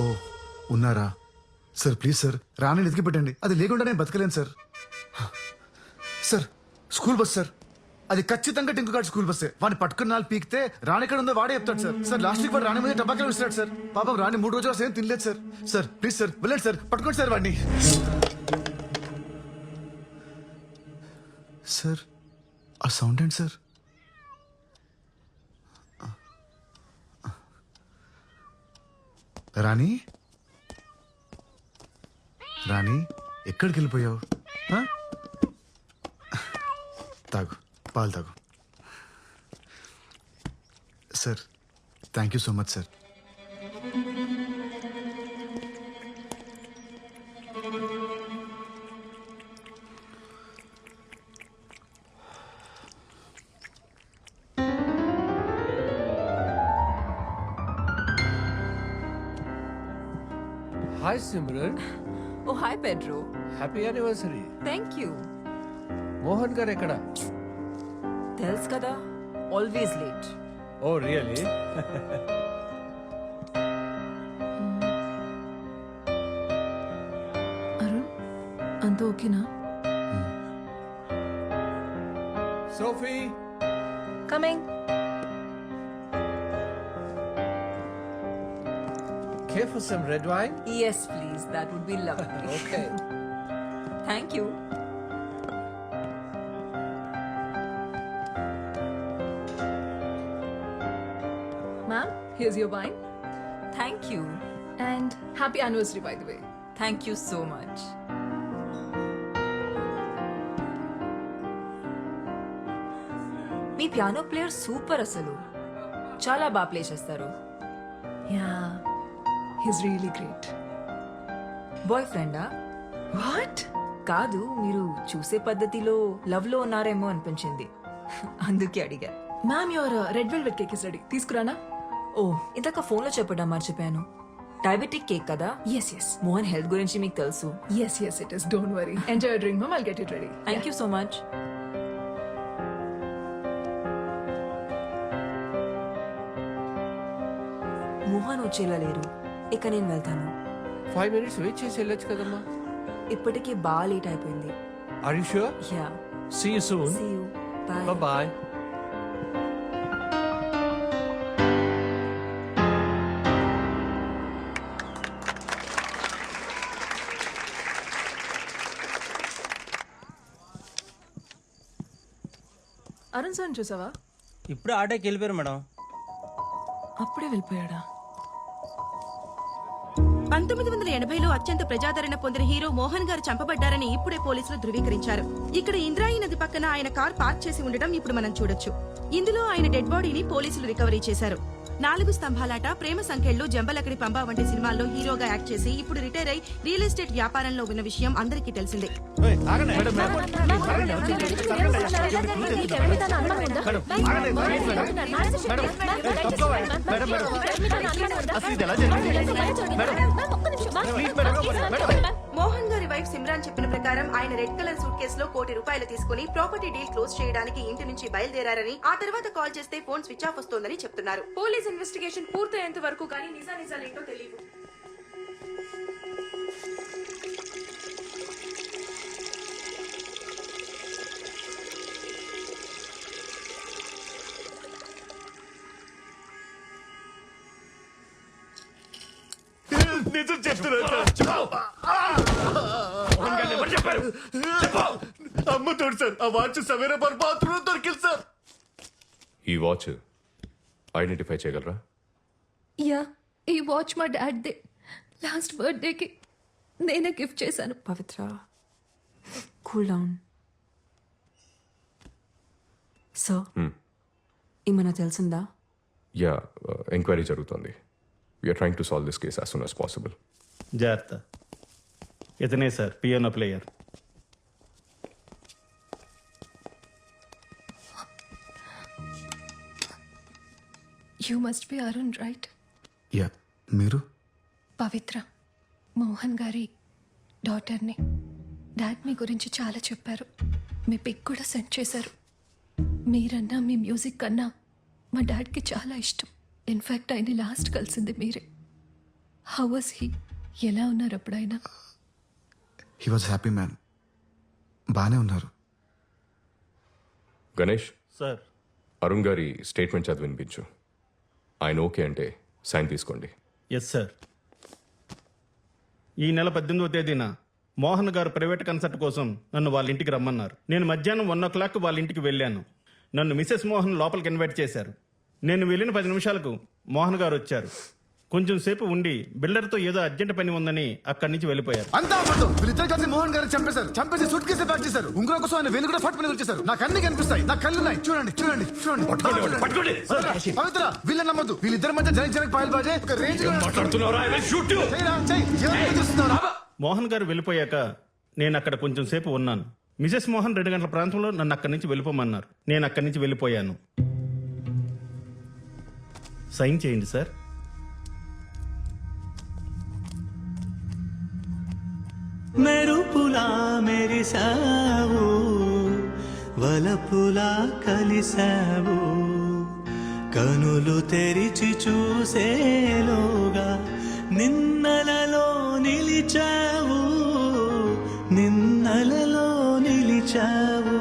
ఓ ఉన్నారా sir? Please sir, రాణిని ఎతికి పెట్టండి. అది లేకుండా నేను బతకలేను sir. Sir, school bus sir, అది ఖచ్చితంగా టింకు గార్డ్ స్కూల్ బస్సే. వాడిని పట్టుకున్న నాలుగు పీకితే రాణి ఎక్కడ ఉందో వాడే చెప్తాడు సార్. సార్ లాస్ట్ వీక్ వాడు రాణి మీద టబాకాలు ఇస్తాడు సార్. పాపం రాణి 3 రోజులు అసలు ఏం తినలేదు సార్. సార్ ప్లీజ్ సార్, వెళ్ళండి సార్, పట్టుకోండి సార్ వాడిని. సార్ ఆ సౌండ్ ఏంటి సార్? రాణి, రాణి ఎక్కడికి వెళ్ళిపోయావు? తాగు, పాలు తాగు. Sir thank you so much sir. Hi Simran. Oh, hi Pedro. Happy anniversary. Thank you. Mohan గారు ఎక్కడ? తెలుసు కదా, always late. Oh really? Arun, అంత ఓకేనా? Sophie. Coming. Care for some red wine? Yes, please. That would be lovely. Okay. Thank you. Ma'am, here's your wine. Thank you. And happy anniversary, by the way. Thank you so much. మీ piano player super, అసలు చాలా బాగా play చేస్తారు. Yeah, he's really great. Boy ఫ్రెండా? What? కాదు, మీరు చూసే పద్ధతిలో లవ్ లో ఉన్నారేమో అనిపించింది, అందుకే అడిగా. Ma'am, your red velvet cake is ready. తీసుకురానా? ఓ, ఇందాక ఫోన్లో చెప్పడం మర్చిపోయాను. డయాబెటిక్ కేక్ కదా? Yes, yes. మోహన్ హెల్త్ గురించి మీకు తెలుసు. Yes, yes, it is. Don't worry. Enjoy your drink, ma'am. I'll get it ready. Thank you so much. Mohan వచ్చేలా లేరు, ఇక నేను వెళ్తాను. 5 minutes వెయిట్ చేసి వెళ్ళొచ్చు కదమ్మా. ఇప్పటికే బాగా లేట్ అయిపోయింది. Are you sure? Yeah, See you soon. See you, bye. Bye bye. Arun sir చూసావా? ఇప్పుడు ఆటోకి వెళ్ళిపోయారు మేడం. అప్పుడే వెళ్ళిపోయాడా? 1980లో అత్యంత ప్రజాదరణ పొందిన హీరో మోహన్ గారు చంపబడ్డారని ఇప్పుడే పోలీసులు ధృవీకరించారు. ఇక్కడ ఇంద్రాయి నది పక్కన ఆయన కార్ పార్క్ చేసి ఉండడం ఇప్పుడు మనం చూడొచ్చు. ఇందులో ఆయన డెడ్ బాడీని పోలీసులు రికవరీ చేశారు. 4 స్తంభాలాట, ప్రేమ సంఖ్యలు, జంబలకడి పంబా వంటి సినిమాల్లో హీరోగా యాక్ట్ చేసి ఇప్పుడు రిటైర్ అయి రియల్ ఎస్టేట్ వ్యాపారంలో ఉన్న విషయం అందరికీ తెలిసిందే. మోహన్ గారి వైఫ్ సిమ్రాన్ చెప్పిన ప్రకారం ఆయన రెడ్ కలర్ సూట్ కేసులో ₹1 కోటి తీసుకుని ప్రాపర్టీ డీల్ క్లోజ్ చేయడానికి ఇంటి నుంచి బయలుదేరారని, ఆ తర్వాత కాల్ చేస్తే ఫోన్ స్విచ్ ఆఫ్ వస్తోందని చెప్తున్నారు. పోలీస్ ఇన్వెస్టిగేషన్ పూర్తయ్యేంత వరకు కానీ నిజాలేంటో తెలియదు. నిజం చెప్తున్నా. అమ్మ తోడు సార్, ఆ వాచ్ సవేరా బాత్రూమ్ దొరికింది సార్. ఈ వాచ్ ఐడెంటిఫై చేయగలరా? యా, ఈ వాచ్ మా డాడ్ దే. లాస్ట్ బర్త్డేకి నేనే గిఫ్ట్ చేశాను. పవిత్ర, కూల్ డౌన్. సో ఏమన్నా తెలిసిందా? యా, ఎంక్వైరీ జరుగుతుంది. We're trying to solve this case as soon as possible. జాగ్రత్త. ఇతనే sir piano player. You must be Arun, right? Yeah, మీరు? పవిత్ర, మోహన్ గారి డాటర్ని. డాడ్ మీ గురించి చాలా చెప్పారు. మీ పిక్ కూడా సెండ్ చేశారు. మీరన్నా మీ మ్యూజిక్ కన్నా మా డాడ్కి చాలా ఇష్టం. ఇన్ఫ్యాక్ట్ ఆయన లాస్ట్ కలిసింది మీరే. How was he? ఎలా ఉన్నారు అప్పుడు ఆయన? He was happy man. బాగానే ఉన్నారు. గణేష్, సార్ అరుణ్ గారి స్టేట్మెంట్ చదివి వినిపించు. ఆయన ఓకే అంటే సైన్ తీసుకోండి. Yes sir. ఈ నెల 18వ తేదీన మోహన్ గారు ప్రైవేట్ కన్సర్ట్ కోసం నన్ను వాళ్ళ ఇంటికి రమ్మన్నారు. నేను మధ్యాహ్నం 1 వాళ్ళ ఇంటికి వెళ్ళాను. నన్ను మిసెస్ మోహన్ లోపలికి ఇన్వైట్ చేశారు. నేను వెళ్ళిన 10 నిమిషాలకు మోహన్ గారు వచ్చారు. కొంచెం సేపు ఉండి బిల్డర్తో ఏదో అర్జెంట్ పని ఉందని అక్కడి నుంచి వెళ్ళిపోయారు. అంతా అబద్ధం. వీళ్ళిద్దరు కలిసి మోహన్ గారిని చంపేశారు. చంపేసి సూట్ కేసు ప్యాక్ చేశారు. ఉంగరం కోసం ఆయన వేలు కూడా ఫట్ పని వచ్చేసారు. నాకు అన్ని కనిపిస్తాయి. నా కళ్ళు ఉన్నాయి. చూడండి చూడండి చూడండి. పవిత్ర, వీళ్ళని నమ్మద్దు. వీళ్ళిద్దరి మధ్య జనక్ పాయల్ బాజే ఒక రేంజ్ లో చేయరా, చెయ్. ఎవరిని చూస్తున్నావురా? మోహన్ గారు వెళ్ళిపోయాక నేను అక్కడ కొంచెం సేపు ఉన్నాను. మిసెస్ మోహన్ 2 గంటల ప్రాంతంలో నన్ను అక్కడి నుంచి వెళ్ళిపోమన్నారు. నేను అక్కడి నుంచి వెళ్ళిపోయాను. సైన్ చేయండి సార్. మెరుపులా మెరిసావు, వలపులా కలిసావు, కనులు తెరిచి చూసేలోగా నిన్నలలో నిలిచావు, నిన్నలలో నిలిచావు.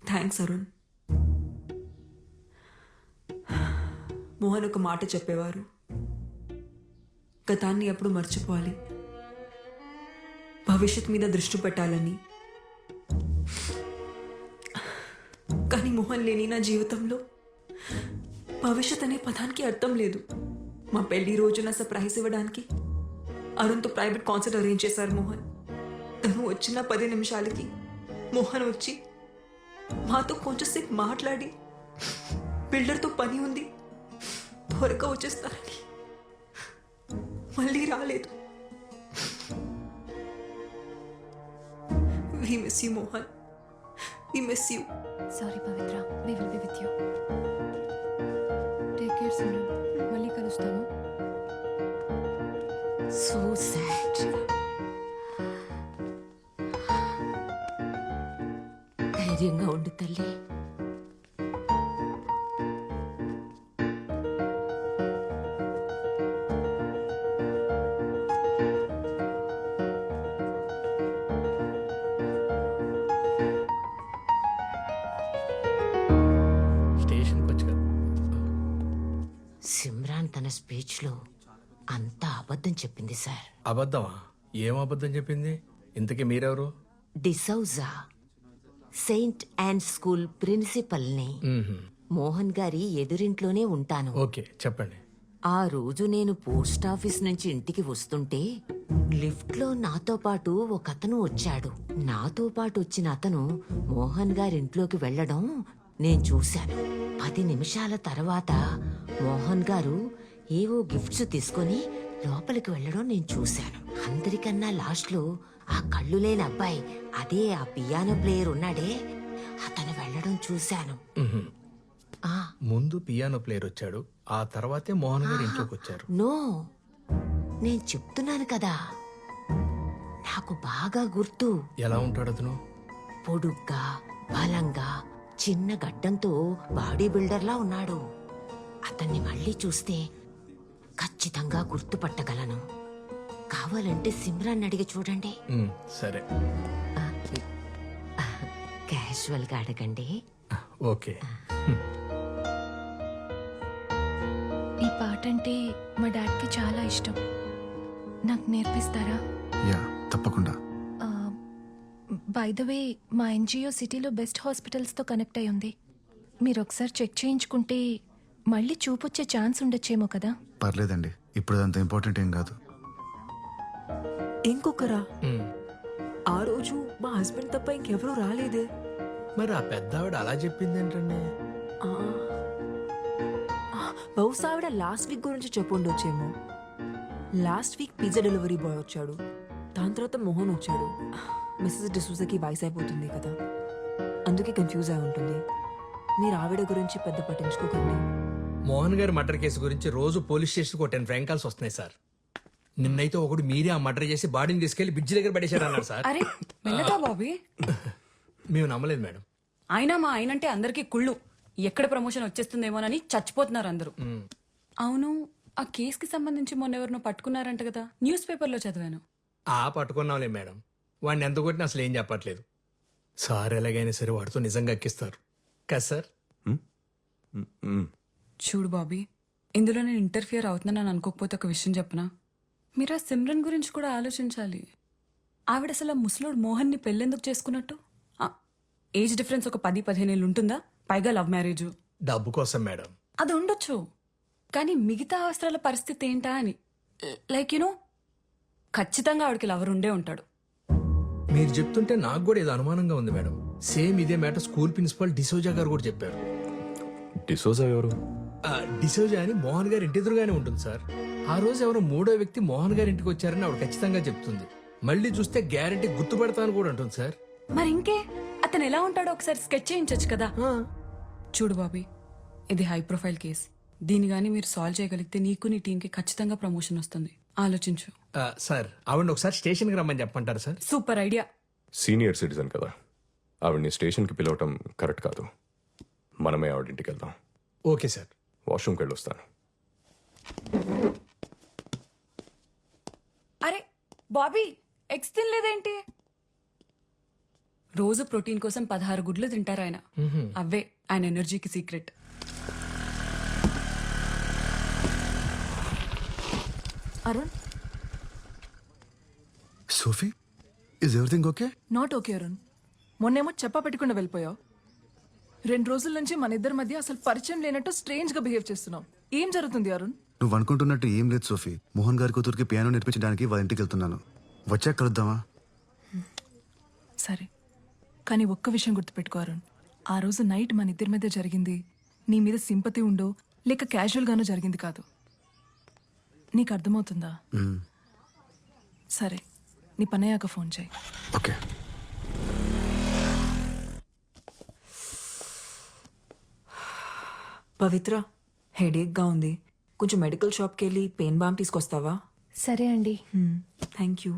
థ్యాంక్స్ అరుణ్. మోహన్ ఒక మాట చెప్పేవారు, గతాన్ని ఎప్పుడు మర్చిపోవాలి, భవిష్యత్ మీద దృష్టి పెట్టాలని. కానీ మోహన్ లేని నా జీవితంలో భవిష్యత్ అనే పదానికి అర్థం లేదు. మా పెళ్లి రోజున సర్ప్రైజ్ ఇవ్వడానికి అరుణ్తో ప్రైవేట్ కాన్సర్ట్ అరేంజ్ చేశారు మోహన్. తను వచ్చిన 10 నిమిషాలకి మోహన్ వచ్చి మాతో కొంచెంసేపు మాట్లాడి బిల్డర్తో పని ఉంది త్వరగా వచ్చేస్తారని మళ్ళీ రాలేదు. We miss you, Mohan. We miss you. Sorry Pavitra, we will be with you. Take care Simran. మళ్ళీ కలుస్తాను. So sad. ధైర్యంగా ఉండు తల్లి. సిమ్రాన్ తన స్పీచ్లో అంతా అబద్ధం చెప్పింది సార్. అబద్ధమా? ఏం అబద్ధం చెప్పింది? ఇంతకీ మీరెవరు? డిసౌజా, సెయింట్ అండ్ స్కూల్ ప్రిన్సిపల్ని. మోహన్ గారి ఎదురింట్లోనే ఉంటాను. ఓకే, చెప్పండి. ఆ రోజు నేను పోస్ట్ ఆఫీస్ నుంచి ఇంటికి వస్తుంటే లిఫ్ట్ లో నాతో పాటు ఒక అతను వచ్చాడు. నాతో పాటు వచ్చిన అతను మోహన్ గారి ఇంట్లోకి వెళ్ళడం నేను చూశాను. 10 నిమిషాల తర్వాత మోహన్ గారు ఏవో గిఫ్ట్స్ తీసుకొని లోపలికి వెళ్ళడం నేను చూశాను. అందరికన్నా లాస్ట్ లో ఆ కళ్ళు లేని అబ్బాయి, అదే ఆ పియానో ప్లేయర్ ఉన్నాడే, అతను వెళ్ళడం చూశాను. ముందు పియానో ప్లేయర్ వచ్చాడు, ఆ తర్వాతే మోహన్ గారు ఇంట్లోకి వచ్చారు. నో, నేను చెప్తున్నాను కదా, నాకు బాగా గుర్తు. ఎలా ఉంటాడు అతను? పొడుగ్గా, బలంగా, చిన్న గడ్డంతో బాడీ బిల్డర్లా ఉన్నాడు. అతన్ని మళ్ళీ చూస్తే ఖచ్చితంగా గుర్తుపట్టగలను. కావాలంటే సిమ్రాన్ అడిగి చూడండి. సరే, క్యాజువల్ గా అడగండి. ఓకే. ఈ పాట అంటే మా డాడ్కి చాలా ఇష్టం. నాకు నేర్పిస్తారా? యా, తప్పకుండా. బై ద వే, మా ఎన్జిఓ సిటీలో బెస్ట్ హాస్పిటల్స్తో కనెక్ట్ అయి ఉంది. మీరు ఒకసారి చెక్ చేయించుకుంటే మళ్ళీ చూపొచ్చే ఛాన్స్ ఉండొచ్చేమో కదా. పర్లేదండి, ఇప్పుడు అంత ఇంపార్టెంట్ ఏం కాదు. ఇంకొకరా? ఆ రోజు మా హస్బెండ్ తప్ప ఇంకెవరూ రాలేదే. మరి ఆ పెద్ద ఆవిడ అలా చెప్పింది ఏంటండి? బహుశా ఆవిడ లాస్ట్ వీక్ గురించి చెప్పుండొచ్చేమో. Last week pizza delivery boy వచ్చాడు, దాని తర్వాత మోహన్ వచ్చాడు. మిస్సెస్ డిసూజాకి వయసు అయిపోతుంది కదా, అందుకే కన్ఫ్యూజ్ అయి ఉంటుంది. మీరు ఆవిడ గురించి పెద్ద పట్టించుకోకండి. మోహన్ గారి మర్డర్ కేసు గురించి రోజు పోలీస్ స్టేషన్కి 10 ఫ్రాంక్ కాల్స్ వస్తున్నాయి సార్. నిన్నైతే ఒకడు మీరే ఆ మర్డర్ చేసి బాడీని తీసుకెళ్లి బ్రిడ్జ్ దగ్గర పడేశాడు అన్నారు సార్. అరే మెల్లగా బాబీ. మేము నమ్మలేదు మేడం. అయినా మా ఆయనంటే అందరికీ కుళ్ళు. ఎక్కడ ప్రమోషన్ వచ్చేస్తుందేమోనని చచ్చిపోతున్నారు అందరూ. అవును, ఆ కేసుకి సంబంధించి మొన్న ఎవరినో పట్టుకున్నారంట కదా, న్యూస్ పేపర్లో చదివాను. పట్టుకున్నాంలే మేడం. వాడిని ఎంత కొట్టినా అసలు ఏం చెప్పట్లేదు. సార్ ఎలాగైనా సరే వాడితో నిజంగా ఎక్కిస్తారు కదా సార్. చూడు బాబీ, ఇందులో నేను ఇంటర్ఫియర్ అవుతున్నానని అనుకోకపోతే ఒక విషయం చెప్పనా? మీరు ఆ సిమ్రన్ గురించి కూడా ఆలోచించాలి. ఆవిడ అసలు ఆ ముసలోడు మోహన్ని పెళ్ళెందుకు చేసుకున్నట్టు? ఏజ్ డిఫరెన్స్ ఒక 10-15 ఏళ్ళు ఉంటుందా? పైగా లవ్ మ్యారేజ్. డబ్బు కోసం మేడం. అది ఉండొచ్చు, కానీ మిగతా అవసరాల పరిస్థితి ఏంటా అని. లైక్ యూనో, ఖచ్చితంగా ఆవిడకి లవర్ ఉండే ఉంటాడు. మీరు చెప్తుంటే నాకు కూడా ఏదో అనుమానంగా ఉంది మేడం. సేమ్ ఇదే మ్యాటర్ స్కూల్ ప్రిన్సిపల్ డిసోజా గారు కూడా చెప్పారు. డిసోజా ఎవరు? డిసోజా అని మోహన్ గారి ఇంటి ఎదురుగానే ఉంటుంది సార్. ఆ రోజు ఎవరో మూడో వ్యక్తి మోహన్ గారి ఇంటికి వచ్చారని ఆవిడ ఖచ్చితంగా చెప్తుంది. మళ్ళీ చూస్తే గ్యారంటీ గుర్తుపడతాను కూడా అంటుంది సార్. మరి ఇంకే, అతను ఎలా ఉంటాడో ఒకసారి స్కెచ్ చేయించచ్చు కదా. చూడు బాబీ, ఇది హై ప్రొఫైల్ కేస్. దీని గానీ మీరు సాల్వ్ చేయగలిగితే నీకు నీ టీంకి ఖచ్చితంగా ప్రమోషన్ వస్తుంది. ఆలోచించు. సార్ ఆవిడ ఒకసారి స్టేషన్కి రమ్మని చెప్పంటారు sir. Super idea. Senior citizen కదా, ఆవిడ్ని స్టేషన్కి పిలవటం కరెక్ట్ కాదు. మనమే ఆవిడింటికి వెళ్దాం. Okay sir. వాష్రూమ్కి వెళ్ళొస్తాను. అరే బాబీ, ఎగ్స్ తినలేదేంటి? రోజు ప్రోటీన్ కోసం 16 గుడ్లు తింటారు ఆయన. అవే ఆయన ఎనర్జీకి secret. Arun, Sophie, is everything okay? Not okay Arun. మొన్నేమో చెప్పా పెట్టకుండా వెళ్ళిపోయావు. 2 రోజుల నుంచి మన ఇద్దరి మధ్య అసలు పరిచయం లేనట్టు స్ట్రేంజ్ గా బిహేవ్ చేస్తున్నావు. ఏం జరుగుతుంది అరుణ్? నువ్వు అనుకుంటున్నట్టు ఏం లేదు సోఫీ. మోహన్ గారి కూతురికి పియానో నేర్పించడానికి వాళ్ళ ఇంటికి వెళ్తున్నాను. వచ్చాక కలుద్దామా? సరే, కానీ ఒక్క విషయం గుర్తుపెట్టుకో అరుణ్. ఆ రోజు నైట్ మన ఇద్దరి మధ్య జరిగింది నీ మీద సింపతి ఉండో లేక క్యాజువల్ గానో జరిగింది కాదు. నీకు అర్థమవుతుందా? సరే, నీ పనయ్యాక ఫోన్ చేయి. ఓకే. పవిత్ర, హెడేక్గా ఉంది. కొంచెం మెడికల్ షాప్కి వెళ్ళి పెయిన్ బామ్ తీసుకొస్తావా? సరే అండి. Thank you.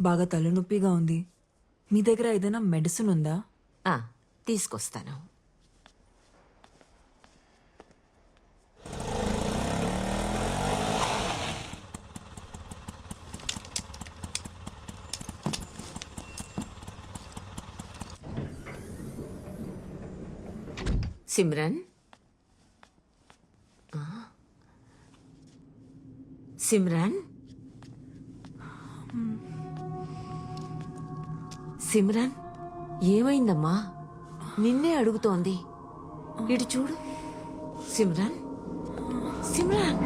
బాగా తలనొప్పిగా ఉంది. మీ దగ్గర ఏదైనా మెడిసిన్ ఉందా? తీసుకొస్తాను. సిమ్రన్, సిమ్రన్, సిమ్రన్, ఏమైందమ్మా? నిన్నే అడుగుతోంది. ఇటు చూడు. సిమ్రన్, సిమ్రన్.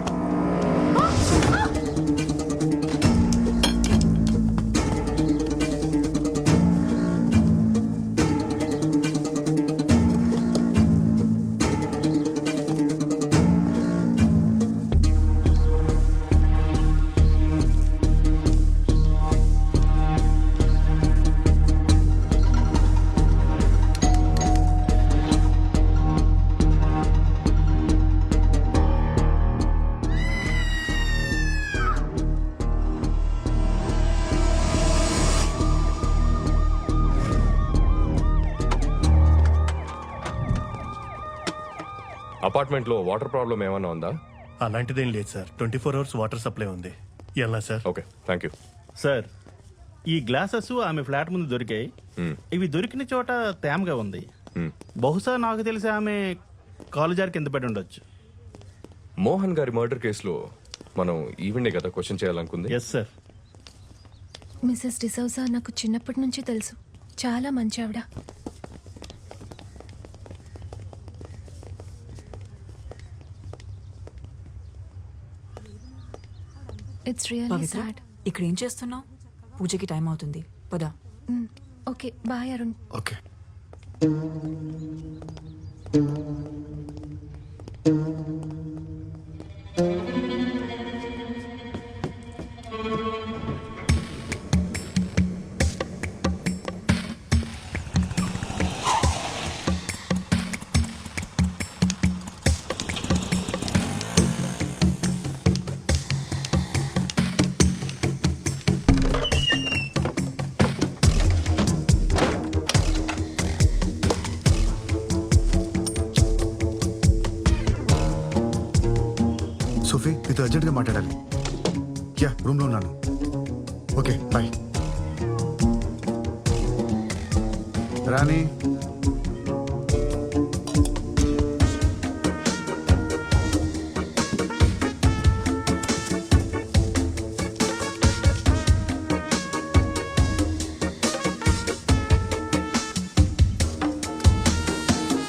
అపార్ట్మెంట్లో వాటర్ ప్రాబ్లం ఏమైనా ఉందా? అలాంటిదేం లేదు సార్. 24 అవర్స్ వాటర్ సప్లై ఉంది. ఎలా sir? Okay, thank you. Sir, ఈ గ్లాసెస్ ఆమె ఫ్లాట్ ముందు దొరికాయి. ఇవి దొరికిన చోట తేమగా ఉంది. బహుశా నాకు తెలిసి ఆమె కాలు జారి కింద పడి ఉండొచ్చు. మోహన్ గారి మర్డర్ కేసులో మనం ఈవెండే కదా క్వశ్చన్ చేయాలనుకుంది. Yes sir. మిసెస్ డిసౌజా నాకు చిన్నప్పటి నుంచి తెలుసు. చాలా మంచి ఆవిడ. It's really Pavitra, sad. ఇక్కడ ఏం చేస్తున్నావు? పూజకి టైం అవుతుంది, పదా. Okay bye Arun. Okay. Sophie నీతో అర్జెంట్గా మాట్లాడాలి. యా రూమ్లో ఉన్నాను. Okay bye. రాణి